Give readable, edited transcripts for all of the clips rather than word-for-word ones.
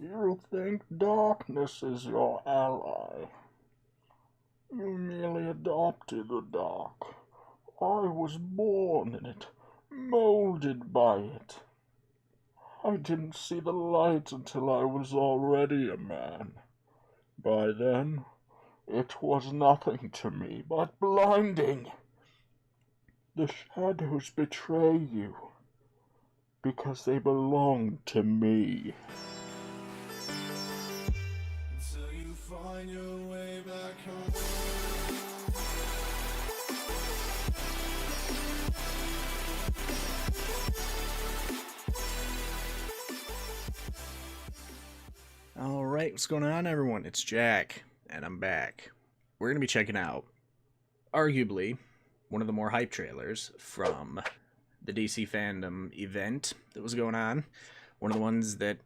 You think darkness is your ally. You merely adopted the dark. I was born in it, molded by it. I didn't see the light until I was already a man. By then, it was nothing to me but blinding. The shadows betray you because they belong to me. Until you find your way back home. All right, what's going on, everyone? It's Jack, and I'm back. We're going to be checking out, arguably, one of the more hype trailers from the DC fandom event that was going on. One of the ones that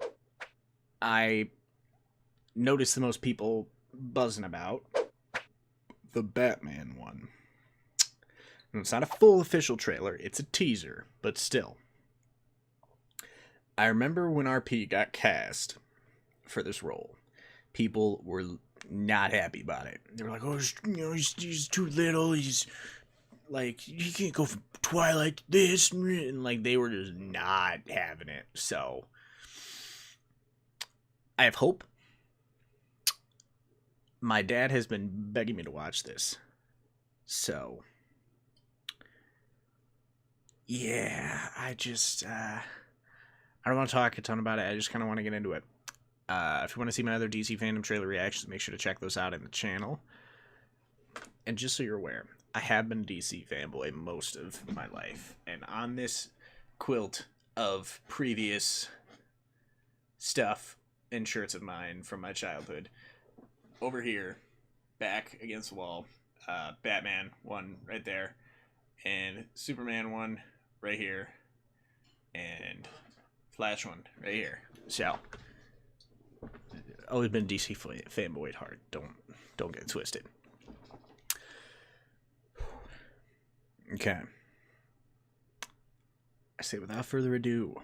I noticed the most people buzzing about. The Batman one. And it's not a full official trailer, it's a teaser, but still. I remember when RP got cast for this role, people were not happy about it. They were like, "Oh, he's too little. He's like, he can't go from Twilight to this," and like they were just not having it. So I have hope. My dad has been begging me to watch this, so yeah, I don't want to talk a ton about it. I just kind of want to get into it. If you want to see my other DC fandom trailer reactions, make sure to check those out in the channel. And just so you're aware, I have been a DC fanboy most of my life. And on this quilt of previous stuff and shirts of mine from my childhood, over here, back against the wall, Batman one right there, and Superman one right here, and Flash one right here. So always been DC fanboy at heart. Don't get it twisted. Okay. I say without further ado.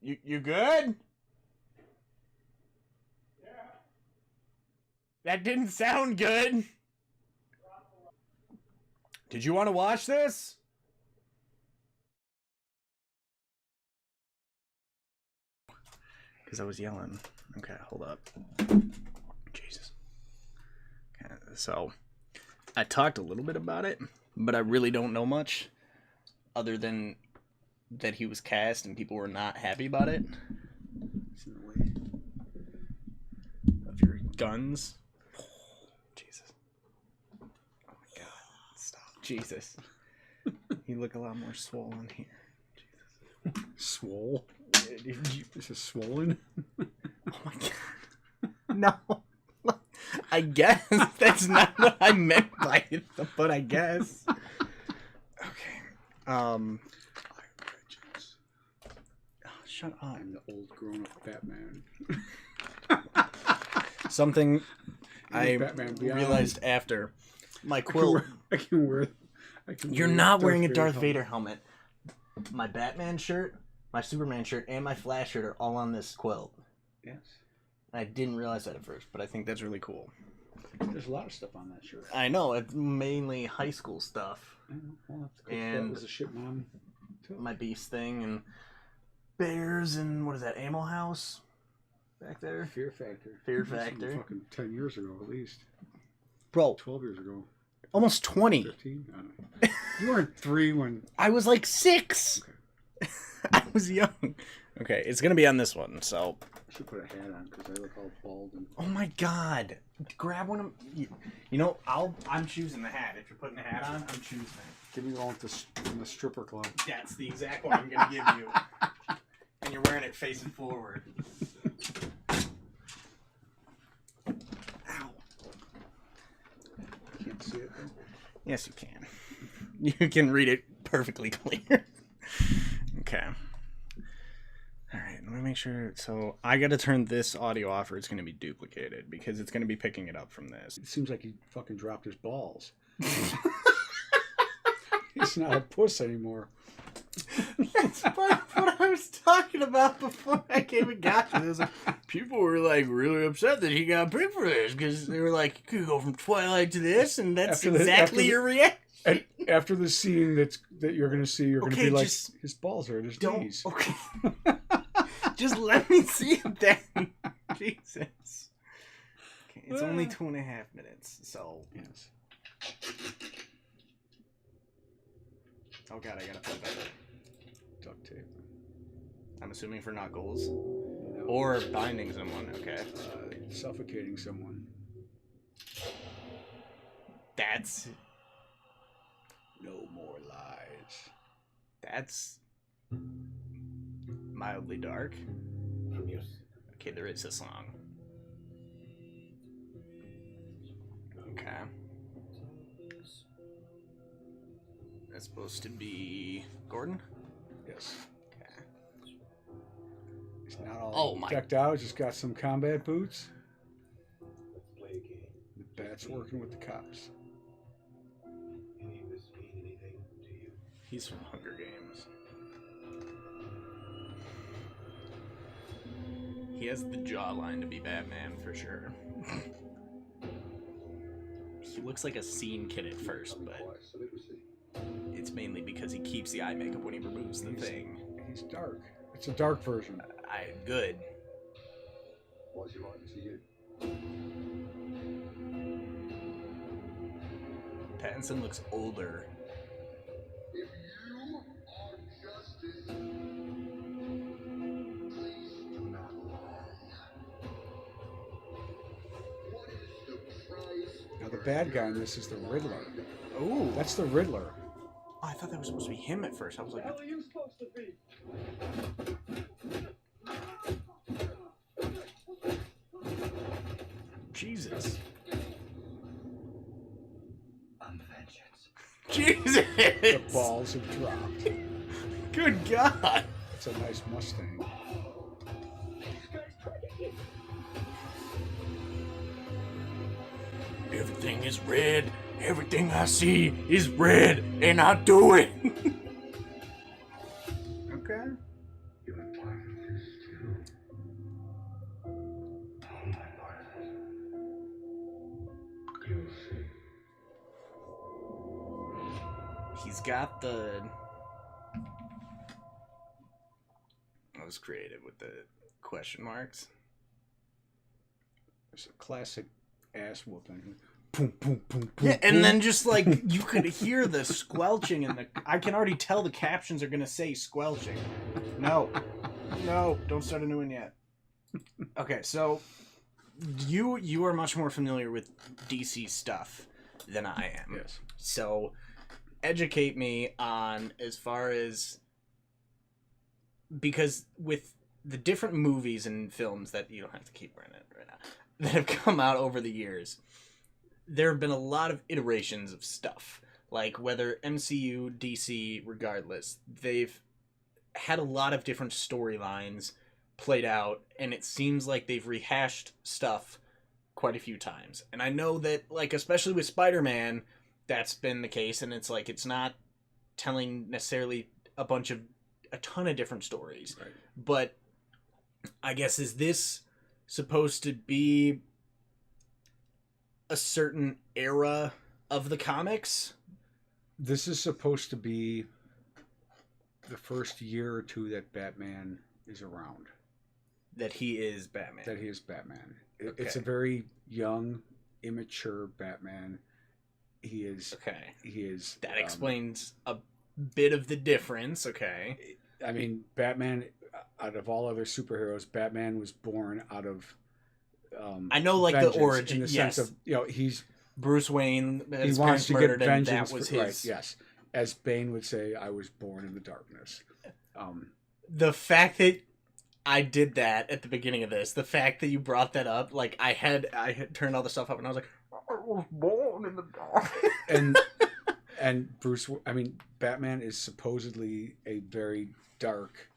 You good? Yeah. That didn't sound good. Did you want to watch this? Because I was yelling. Okay, hold up. Jesus. Okay, so I talked a little bit about it, but I really don't know much other than that he was cast and people were not happy about it. It's in the way of your guns. Jesus. Oh my God. Stop. Jesus. You look a lot more swollen here. Jesus. Swole? This is swollen? Oh my God. No. I guess that's not what I meant by it, but I guess. Okay. Oh, shut up. I'm the old grown-up Batman. Something I Batman realized after my quilt. I can wear You're not wearing a Darth Vader helmet. My Batman shirt, my Superman shirt, and my Flash shirt are all on this quilt. Yes. I didn't realize that at first, but I think that's really cool. There's a lot of stuff on that shirt. I know, it's mainly high school stuff. I know. Well, that's cool. And that was a shit mom, too. My Beast thing, and Bears, and what is that, Animal House? Back there? Fear Factor. Fear Factor. Fucking 10 years ago, at least. Bro. 12 years ago. Almost 20. 15? I don't know. You weren't 3 when... I was like 6. Okay. I was young. Okay, it's gonna be on this one, so... I should put a hat on, because I look all bald and... Oh my God. Grab one of... You know, I'm choosing the hat. If you're putting a hat on, I'm choosing it. Give me one in the stripper club. That's the exact one I'm gonna give you. And you're wearing it facing forward. Ow. Can't see it, though. Yes, you can. You can read it perfectly clear. Okay. Alright, let me make sure. So, I gotta turn this audio off or it's gonna be duplicated because it's gonna be picking it up from this. It seems like he fucking dropped his balls. He's not a puss anymore. That's what I was talking about before I even got to this. People were like really upset that he got picked for this because they were like, you could go from Twilight to this, and that's exactly your reaction. And after the scene that you're going to see, you're going to be like, his balls are at his knees. Okay. Just let me see him then. Jesus. Okay, it's only 2.5 minutes, so. Yes. Oh god, I gotta play better. Duct tape. I'm assuming for Knuckles. No. Or binding someone, okay. Suffocating someone. That's... No more lies. That's... mildly dark. Okay, there is a song. Okay. That's supposed to be Gordon? Yes. Okay. He's not all decked out. Just got some combat boots. Let's play a game. The bat's working with the cops. Any of this mean anything to you? He's from Hunger Games. He has the jawline to be Batman for sure. He looks like a scene kid at first, but it's mainly because he keeps the eye makeup when he removes the thing. He's dark. It's a dark version. Good. What's your like to you? Pattinson looks older. If you are justice, please do not lie. What is the price? Now the bad guy in this is the Riddler. Ooh. That's the Riddler. Oh, I thought that was supposed to be him at first. I was like, What are you supposed to be? Jesus. I'm vengeance. Jesus! The balls have dropped. Good God! It's a nice Mustang. Everything is red. Everything I see is red, and I do it. Okay. You and I is too. Oh, my partners. You'll see. He's got the... I was creative with the question marks. It's a classic ass whooping. Boom, boom, boom, boom. Yeah, and then just like you could hear the squelching and the. I can already tell the captions are gonna say squelching. No, don't start a new one yet. Okay, so you are much more familiar with DC stuff than I am. Yes. So educate me on as far as, because with the different movies and films that you don't have to keep running it right now that have come out over the years, there have been a lot of iterations of stuff. Like whether MCU, DC, regardless, they've had a lot of different storylines played out, and it seems like they've rehashed stuff quite a few times. And I know that, like, especially with Spider-Man, that's been the case, and it's like it's not telling necessarily a ton of different stories. Right. But I guess, is this supposed to be a certain era of the comics? This is supposed to be the first year or two that Batman is around. That he is Batman. That he is Batman. Okay. It's a very young, immature Batman. He is. Okay. He is. That explains a bit of the difference. Okay. I mean, Batman, out of all other superheroes, Batman was born out of. I know, like, vengeance, the origin. in the Yes. sense of, you know, he's Bruce Wayne. he His wants parents to get murdered, and vengeance. that was for, his. right, yes, as Bane would say, I was born in the darkness. The fact that I did that at the beginning of this, the fact that you brought that up, like I had turned all the stuff up, and I was like, I was born in the dark. and Batman is supposedly a very dark.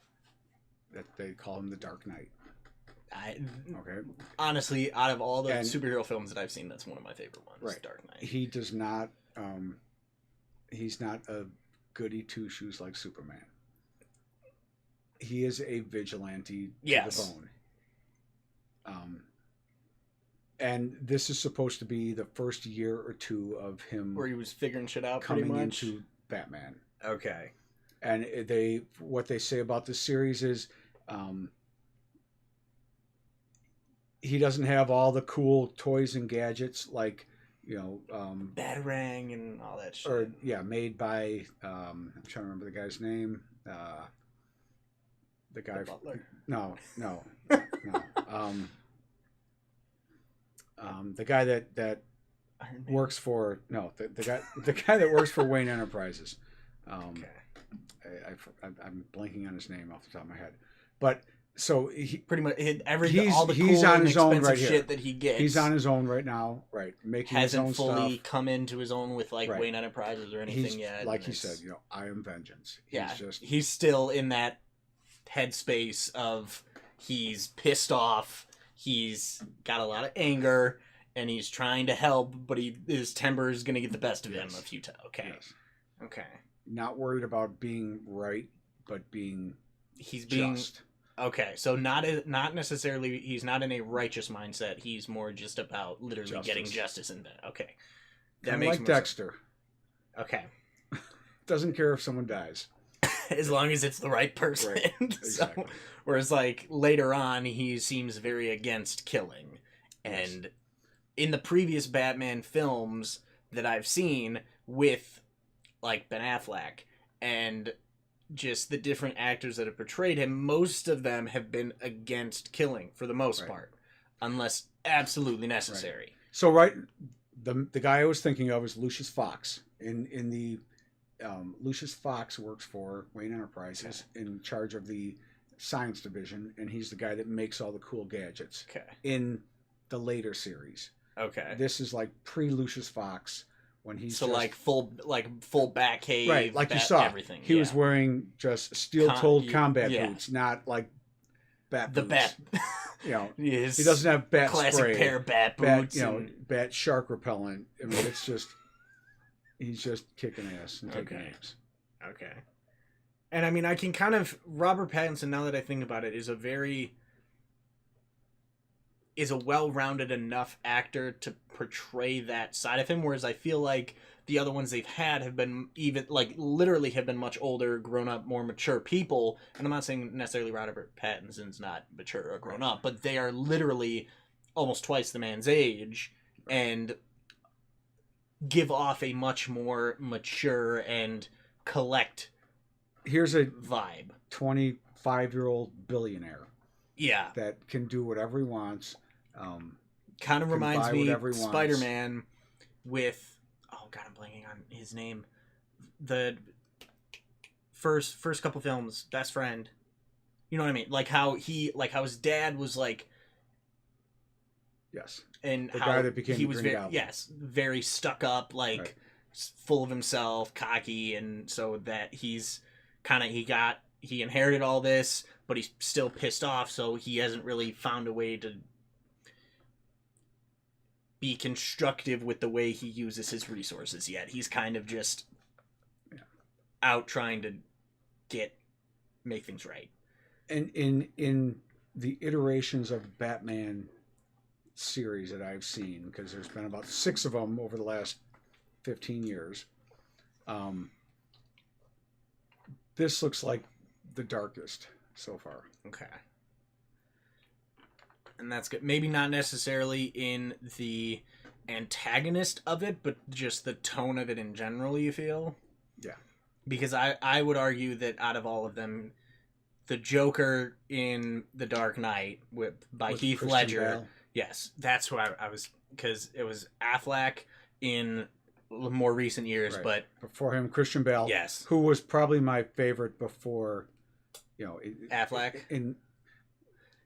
That they call him the Dark Knight. Okay. Honestly, out of all the And- superhero films that I've seen, that's one of my favorite ones. Right. Dark Knight. He does not. He's not a goody two shoes like Superman. he is a vigilante to Yes. the bone. And this is supposed to be the first year or two of him Where he was figuring shit out coming pretty much. into Batman. Okay. And what they say about this series is he doesn't have all the cool toys and gadgets like, Batarang and all that shit. or made by I'm trying to remember the guy's name. The guy. The Butler. No. The guy that Iron Man. works for the guy that works for Wayne Enterprises. Okay. I'm blanking on his name off the top of my head, but so he Pretty much all the he's cool on and his own expensive right here. shit that he gets. He's on his own right now, right? Making his own hasn't fully stuff. come into his own with like Right. Wayne Enterprises or anything He's yet. like and he it's- said, I am vengeance. Yeah, He's just he's still in that headspace of he's pissed off, he's got a lot of anger, and he's trying to help, but his temper is gonna get the best of him Yes. a few times. Okay, yes. okay, Not worried about being right, but being he's being just. okay. So not necessarily he's not in a righteous mindset. He's more just about literally getting justice in that. Okay, that Kinda makes like more Dexter. sense. Okay. Doesn't care if someone dies. As long as it's the right person. Right, So, exactly. whereas like later on he seems very against killing. And in the previous Batman films that I've seen with like Ben Affleck and just the different actors that have portrayed him, most of them have been against killing for the most Right. part, unless absolutely necessary. So the guy I was thinking of is Lucius Fox. In the Lucius Fox works for Wayne Enterprises in charge of the science division, and he's the guy that makes all the cool gadgets Okay. in the later series. Okay. This is like pre Lucius Fox when he's So just, like full back cave, right, like you saw everything. He was wearing just steel-toed combat yeah. boots, not like bat the boots. bat. He doesn't have bat classic spray, pair of bat bat, boots. bat shark repellent. I mean, it's just he's just kicking ass and taking Okay. names. Okay. And I mean, I can kind of Robert Pattinson. Now that I think about it, is a well-rounded enough actor to portray that side of him. Whereas I feel like the other ones they've had have been even like literally have been much older, grown up, more mature people. And I'm not saying necessarily Robert Pattinson's not mature or grown up, but they are literally almost twice the man's age and give off a much more mature and collect Here's a vibe. 25-year-old billionaire Yeah. that can do whatever he wants. Kind of Can reminds buy me whatever he wants. Spider-Man with oh god, I'm blanking on his name. The first couple films, Best Friend. You know what I mean? Like how his dad was like Yes. and The how guy that became he the was Green very Goblin. very stuck up, like Right. full of himself, cocky, and so that he's kind of he inherited all this, but he's still pissed off, so he hasn't really found a way to be constructive with the way he uses his resources yet. He's kind of just out trying to make things right. And in the iterations of Batman series that I've seen, because there's been about 6 of them over the last 15 years, this looks like the darkest so far. Okay. And that's good. Maybe not necessarily in the antagonist of it, but just the tone of it in general, you feel? Yeah. Because I would argue that out of all of them, the Joker in The Dark Knight by With Heath Christian Ledger, Bale. yes, that's who I was, because it was Affleck in more recent years, Right. but Before him, Christian Bale, yes, who was probably my favorite before, Affleck.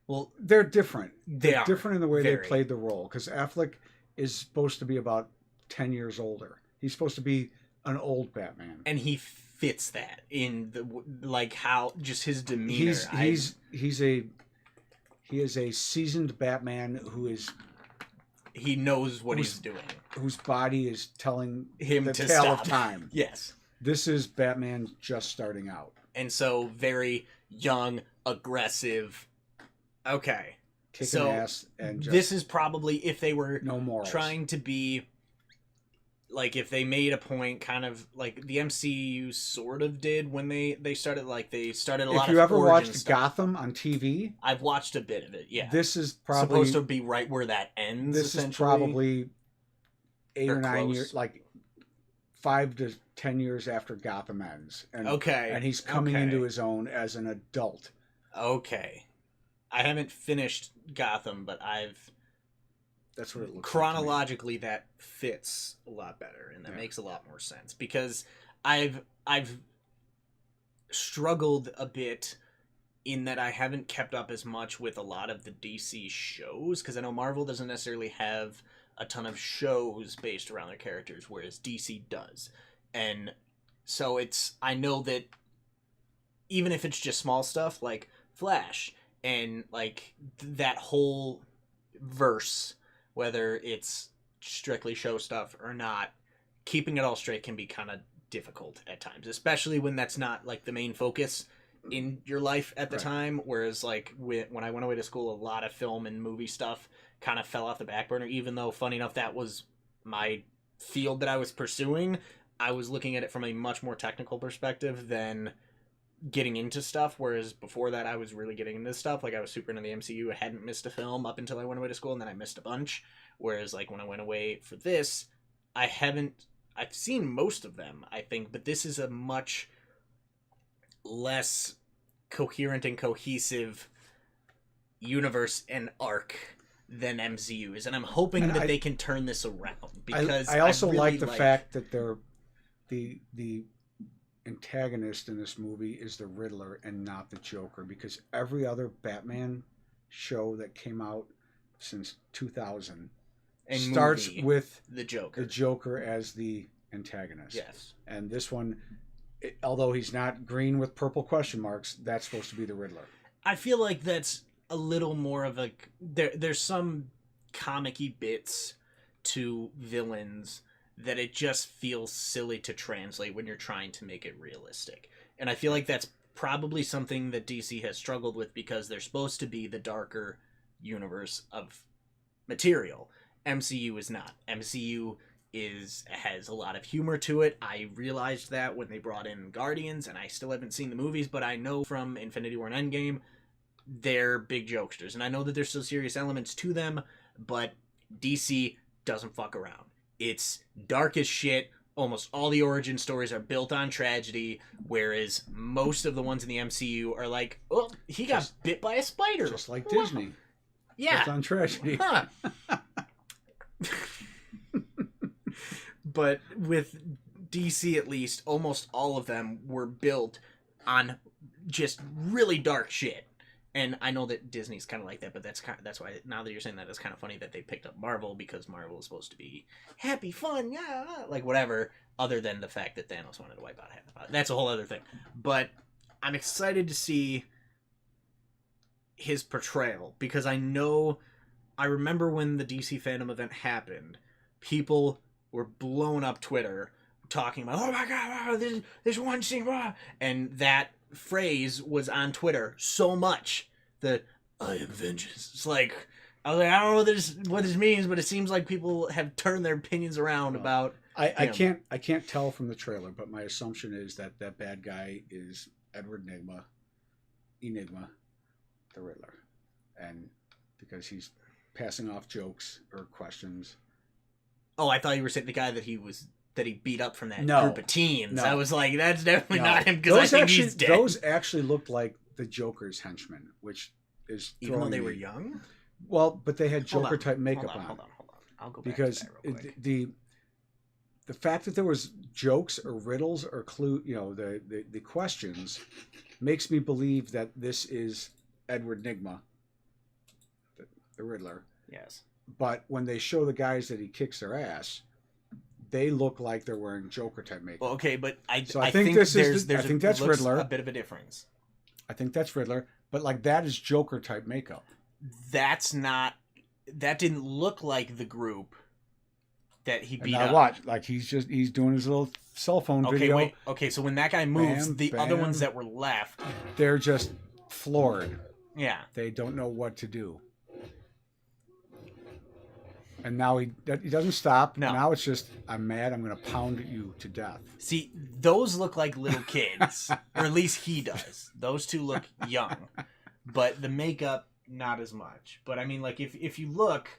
Well, they're different. they are Different in the way very. they played the role, because Affleck is supposed to be about 10 years older. He's supposed to be an old Batman. And he fits that in the like how just his demeanor. He is a seasoned Batman he knows what he's doing. whose body is telling Him the to tale stop. of time. Yes. This is Batman just starting out. And so very young, aggressive. Okay. Kicking So ass and just this is probably if they were no morals. trying to be like, if they made a point, kind of like the MCU sort of did when they started, like they started a lot of. If you ever origin watched stuff. Gotham on TV, I've watched a bit of it. Yeah, this is probably supposed to be right where that ends. This is essentially. probably 8 or 9 close. years, like 5 to 10 years after Gotham ends. And, Okay. And he's coming into his own as an adult. Okay. I haven't finished Gotham, but That's what it looks chronologically like that fits a lot better, and that makes a lot more sense, because I've struggled a bit in that I haven't kept up as much with a lot of the DC shows, because I know Marvel doesn't necessarily have a ton of shows based around their characters, whereas DC does. And so I know that even if it's just small stuff like Flash and like that whole verse, whether it's strictly show stuff or not, keeping it all straight can be kind of difficult at times, especially when that's not like the main focus in your life at the time. Whereas like when I went away to school, a lot of film and movie stuff kind of fell off the back burner, even though, funny enough, that was my field that I was pursuing. I was looking at it from a much more technical perspective than getting into stuff, whereas before that I was really getting into stuff. Like I was super into the MCU. I hadn't missed a film up until I went away to school, and then I missed a bunch. Whereas like when I went away for this, I've seen most of them, I think, but this is a much less coherent and cohesive universe and arc than MCU is, and I'm hoping that they can turn this around, because I also really like the fact that the antagonist in this movie is the Riddler and not the Joker, because every other Batman show that came out since 2000 starts with the Joker as the antagonist. Yes. And this one, although he's not green with purple question marks, that's supposed to be the Riddler. I feel like that's a little more of a there's some comic-y bits to villains that it just feels silly to translate when you're trying to make it realistic. And I feel like that's probably something that DC has struggled with, because they're supposed to be the darker universe of material. MCU is not. MCU has a lot of humor to it. I realized that when they brought in Guardians, and I still haven't seen the movies, but I know from Infinity War and Endgame, they're big jokesters. And I know that there's still serious elements to them, but DC doesn't fuck around. It's dark as shit. Almost all the origin stories are built on tragedy, whereas most of the ones in the MCU are like, oh, he got bit by a spider. Just like Disney. Yeah. Built on tragedy. Huh. But with DC, at least, almost all of them were built on just really dark shit. And I know that Disney's kind of like that, but that's why, now that you're saying that, it's kind of funny that they picked up Marvel, because Marvel is supposed to be happy, fun, yeah, like whatever, other than the fact that Thanos wanted to wipe out half the planet. That's a whole other thing. But I'm excited to see his portrayal, because I remember when the DC fandom event happened, people were blowing up Twitter talking about, oh my god, there's one scene, and that phrase was on Twitter so much that I am vengeance. It's like, I was like, I don't know what this means, but it seems like people have turned their opinions around about I can't tell from the trailer, but my assumption is that bad guy is Edward Enigma, the Riddler, and because he's passing off jokes or questions. Oh, I thought you were saying the guy that he beat up from that No. group of teens. No. I was like, that's definitely No. not him, because I think actually, he's dead. Those actually looked like the Joker's henchmen, which is even though they were young. Well, but they had Hold Joker on, type makeup hold on. I'll go back because to that real quick. the fact that there was jokes or riddles or clue, the questions, makes me believe that this is Edward Nigma, the Riddler. Yes. But when they show the guys that he kicks their ass, they look like they're wearing Joker type makeup. Well, okay, but I think that's Riddler. A bit of a difference. I think that's Riddler, but like that is Joker type makeup. That didn't look like the group That he And beat now up. watch, like he's doing his little cell phone Okay, video. wait. Okay, so when that guy moves, Bam, the other bam. ones that were left, They're just floored. yeah. They don't know what to do. And now he doesn't stop. No. Now it's just, I'm mad. I'm going to pound you to death. See, those look like little kids, or at least he does. Those two look young, but the makeup not as much. But I mean, like if you look,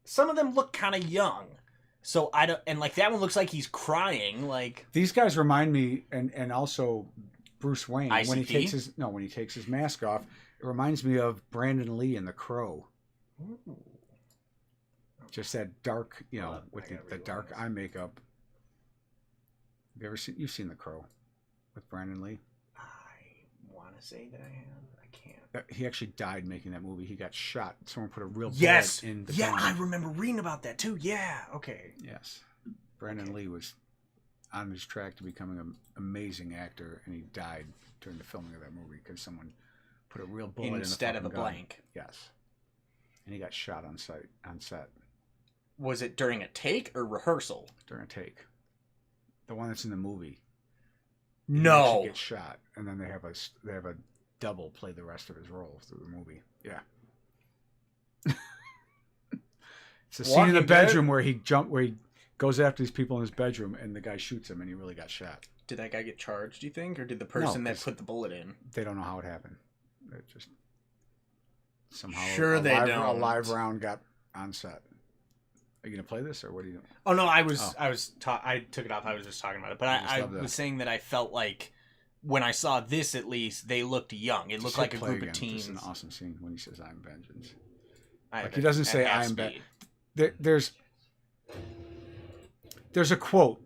some of them look kind of young. So I don't, and like that one looks like he's crying. Like These guys remind me, and also Bruce Wayne ICP? when he takes his mask off. It reminds me of Brandon Lee in The Crow. ooh, Just that dark, Well, with I gotta the dark realize. eye makeup. You've seen The Crow with Brandon Lee? I want to say that I have. I can't. He actually died making that movie. He got shot. Someone put a real Yes. bullet in the Yeah, gun. I remember reading about that too. Yeah. Okay. Yes. Brandon Lee was on his track to becoming an amazing actor, and he died during the filming of that movie because someone put a real bullet Instead in of the a fucking gun. blank. Yes. And he got shot on set Was it during a take or rehearsal? during a take. The one that's in the movie. He No. actually gets shot, and then they have a double play the rest of his role through the movie. Yeah. It's a scene in the Walking Dead? bedroom where he goes after these people in his bedroom, and the guy shoots him, and he really got shot. Did that guy get charged, do you think? Or did the person that 'cause- put the bullet in? They don't know how it happened. It just somehow Sure a they live, don't. a live round got on set. Are you gonna play this, or what are you doing? Oh no, I took it off. I was just talking about it, but I just I love that. was saying that I felt like when I saw this, at least they looked young. It Just looked hit like a play group again. of This teens. is an awesome scene when he says, "I'm vengeance." I- Like, he doesn't at say, half "I am speed. There's a quote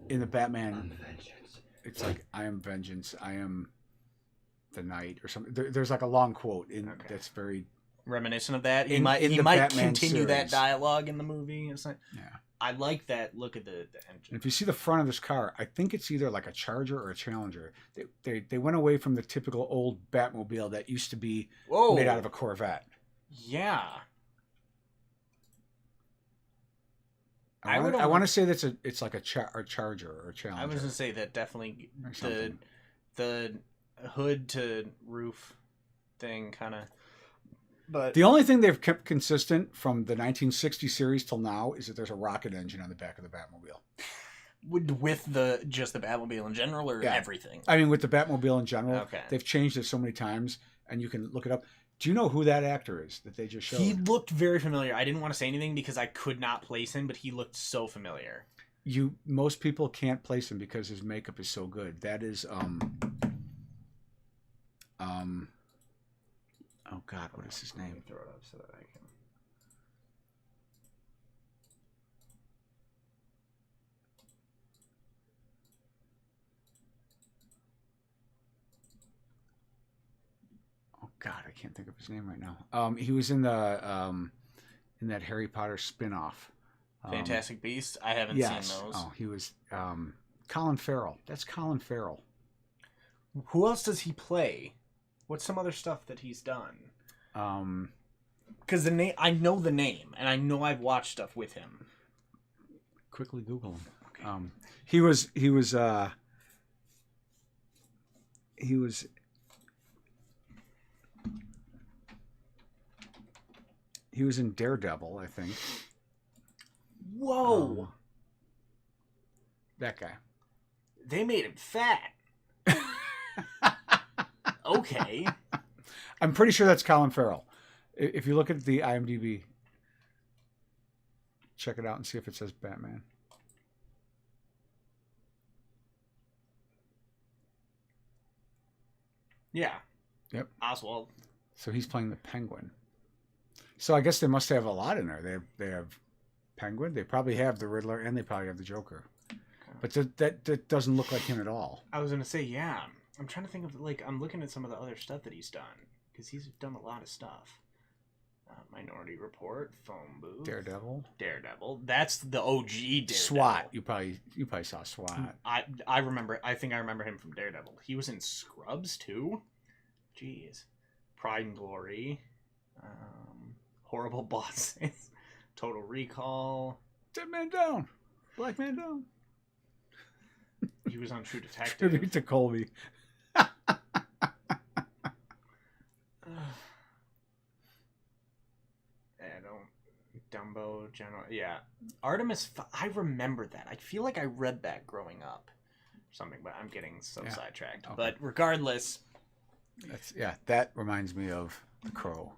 in the Batman. I'm vengeance. It's like, "I am vengeance. I am the night," or something. There's like a long quote Okay. that's very Reminiscent of that. He In might the Batman continue that series. dialogue in the movie. It's like, yeah. I like that. Look at the And engine. if you see the front of this car, I think it's either like a Charger or a Challenger. They went away from the typical old Batmobile that used to be Whoa, made out of a Corvette. yeah. I would want to almost- say it's like a Charger or a Challenger. I was gonna say that definitely Or something. the hood to roof thing kind of. But The only thing they've kept consistent from the 1960 series till now is that there's a rocket engine on the back of the Batmobile. with just the Batmobile in general or Yeah. everything. I mean, with the Batmobile in general, Okay. they've changed it so many times, and you can look it up. Do you know who that actor is that they just showed? He looked very familiar. I didn't want to say anything because I could not place him, but he looked so familiar. Most people can't place him because his makeup is so good. That is oh God, what is his Let me name? throw it up so that I can. Oh God, I can't think of his name right now. He was in that Harry Potter spin-off. Fantastic Beasts. I haven't Yes. seen those. Oh, he was Colin Farrell. That's Colin Farrell. Who else does he play? What's some other stuff that he's done? Because the name, I know the name, and I know I've watched stuff with him. Quickly Google him. Okay. He was in Daredevil, I think. Whoa! That guy. They made him fat. Okay. I'm pretty sure that's Colin Farrell. If you look at the IMDb, check it out and see if it says Batman. Yeah. Yep. Oswald. So he's playing the Penguin. So I guess they must have a lot in there. They have Penguin. They probably have the Riddler, and they probably have the Joker. But that doesn't look like him at all. I was gonna say, yeah. I'm trying to think of I'm looking at some of the other stuff that he's done because he's done a lot of stuff. Minority Report, Phone Booth, Daredevil. That's the OG Daredevil. SWAT. You probably saw SWAT. I remember. I think I remember him from Daredevil. He was in Scrubs too. Jeez, Pride and Glory. horrible bosses. Total Recall. Dead Man Down. Black Man Down. He was on True Detective. Tribute to Colby. Dumbo, General. Yeah. Artemis. I remember that. I feel like I read that growing up. Something, but I'm getting so sidetracked. Okay. But regardless. That reminds me of The Crow.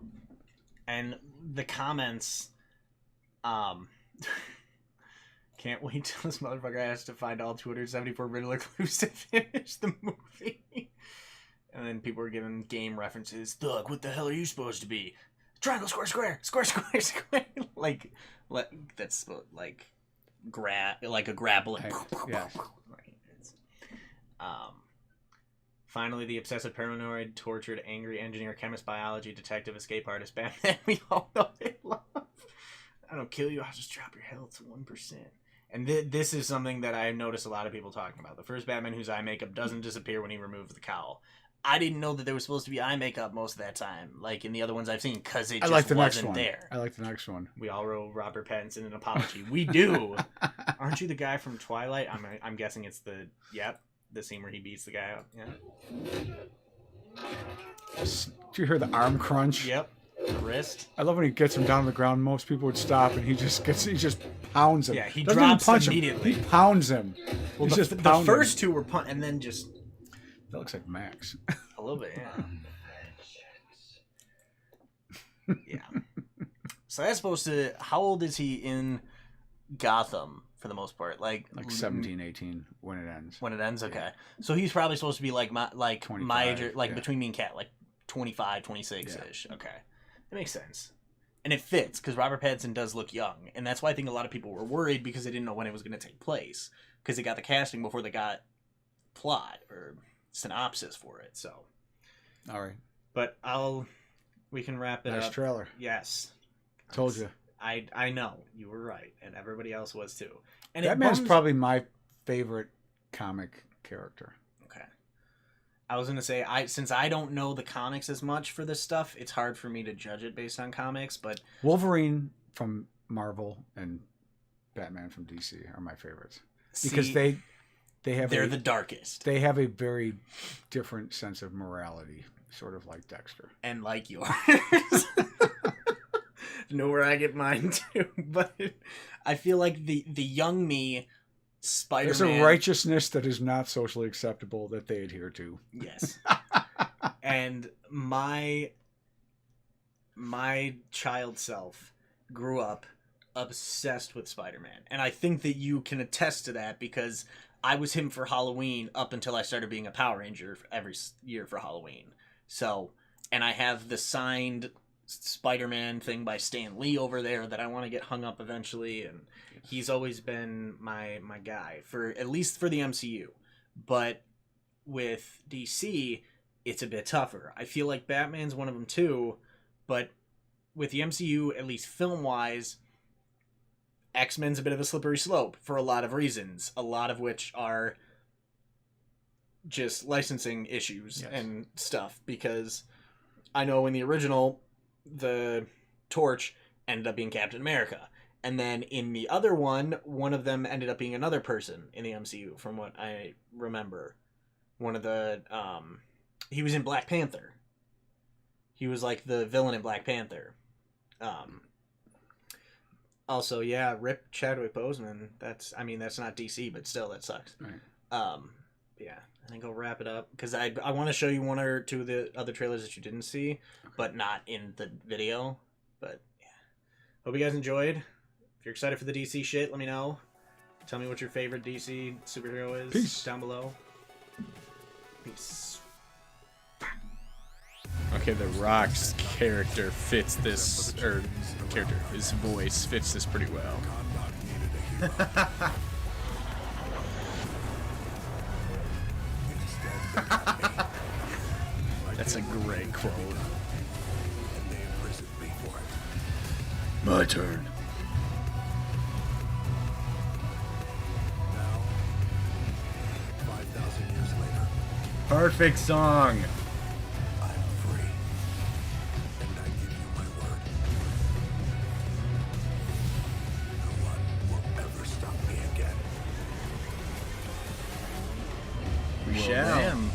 And the comments. Can't wait till this motherfucker has to find all 274 Riddler clues to finish the movie. And then people were giving game references. Thug, what the hell are you supposed to be? Triangle, square, square, square, square, square. like that's like a grapple. Yeah. Finally, the obsessive, paranoid, tortured, angry engineer, chemist, biology, detective, escape artist, Batman we all know and love. I don't kill you, I'll just drop your health to 1%. And this is something that I noticed a lot of people talking about. The first Batman whose eye makeup doesn't disappear when he removes the cowl. I didn't know that there was supposed to be eye makeup most of that time, like in the other ones I've seen, because it just wasn't there. I like the next one. We all wrote Robert Pattinson an apology. We do. Aren't you the guy from Twilight? I'm guessing it's the scene where he beats the guy up. Yeah. Did you hear the arm crunch? Yep. Wrist. I love when he gets him down on the ground. Most people would stop, and he just pounds him. Yeah, he doesn't drops even punch immediately. Him. He pounds him. Well, the first two were punt, and then just. That looks like Max. A little bit, yeah. Yeah. So that's supposed to. How old is he in Gotham for the most part? Like 17, 18 when it ends. When it ends, okay. Yeah. So he's probably supposed to be like my age, between me and Kat, like 25, 26-ish. Yeah. Okay. That makes sense. And it fits, because Robert Pattinson does look young. And that's why I think a lot of people were worried, because they didn't know when it was going to take place. Because they got the casting before they got plot or synopsis for it. So. All right. But we can wrap it up. Nice trailer. Yes. Told you. I know. You were right. And everybody else was too. And Batman's probably my favorite comic character. Okay. I was going to say, since I don't know the comics as much for this stuff, it's hard for me to judge it based on comics, but... Wolverine from Marvel and Batman from DC are my favorites. Because they're the darkest. They have a very different sense of morality, sort of like Dexter. And like yours. Know where I get mine too, but I feel like the young me... Spider-Man. There's a righteousness that is not socially acceptable that they adhere to. Yes. And my child self grew up obsessed with Spider-Man. And I think that you can attest to that, because I was him for Halloween up until I started being a Power Ranger every year for Halloween. So, and I have the signed Spider-Man thing by Stan Lee over there that I want to get hung up eventually, and he's always been my guy, for at least for the MCU. But with DC, it's a bit tougher. I feel like Batman's one of them too, but with the MCU, at least film-wise, X-Men's a bit of a slippery slope for a lot of reasons, a lot of which are just licensing issues and stuff, because I know in the original, the Torch ended up being Captain America. And then in the other one of them ended up being another person in the MCU, from what I remember. One of the, he was in Black Panther. He was like the villain in Black Panther. Also, yeah, rip Chadwick Boseman. That's not DC, but still, that sucks. Right. Yeah, I think I'll wrap it up, because I want to show you one or two of the other trailers that you didn't see, but not in the video. But yeah, hope you guys enjoyed. If you're excited for the DC shit, let me know. Tell me what your favorite DC superhero is. Peace. Down below. Peace. Okay, The Rock's character fits this, his voice fits this pretty well. That's a great quote. My turn. Now, 5,000 years later, Perfect song. I'm free. And I give you my word. shall. Damn.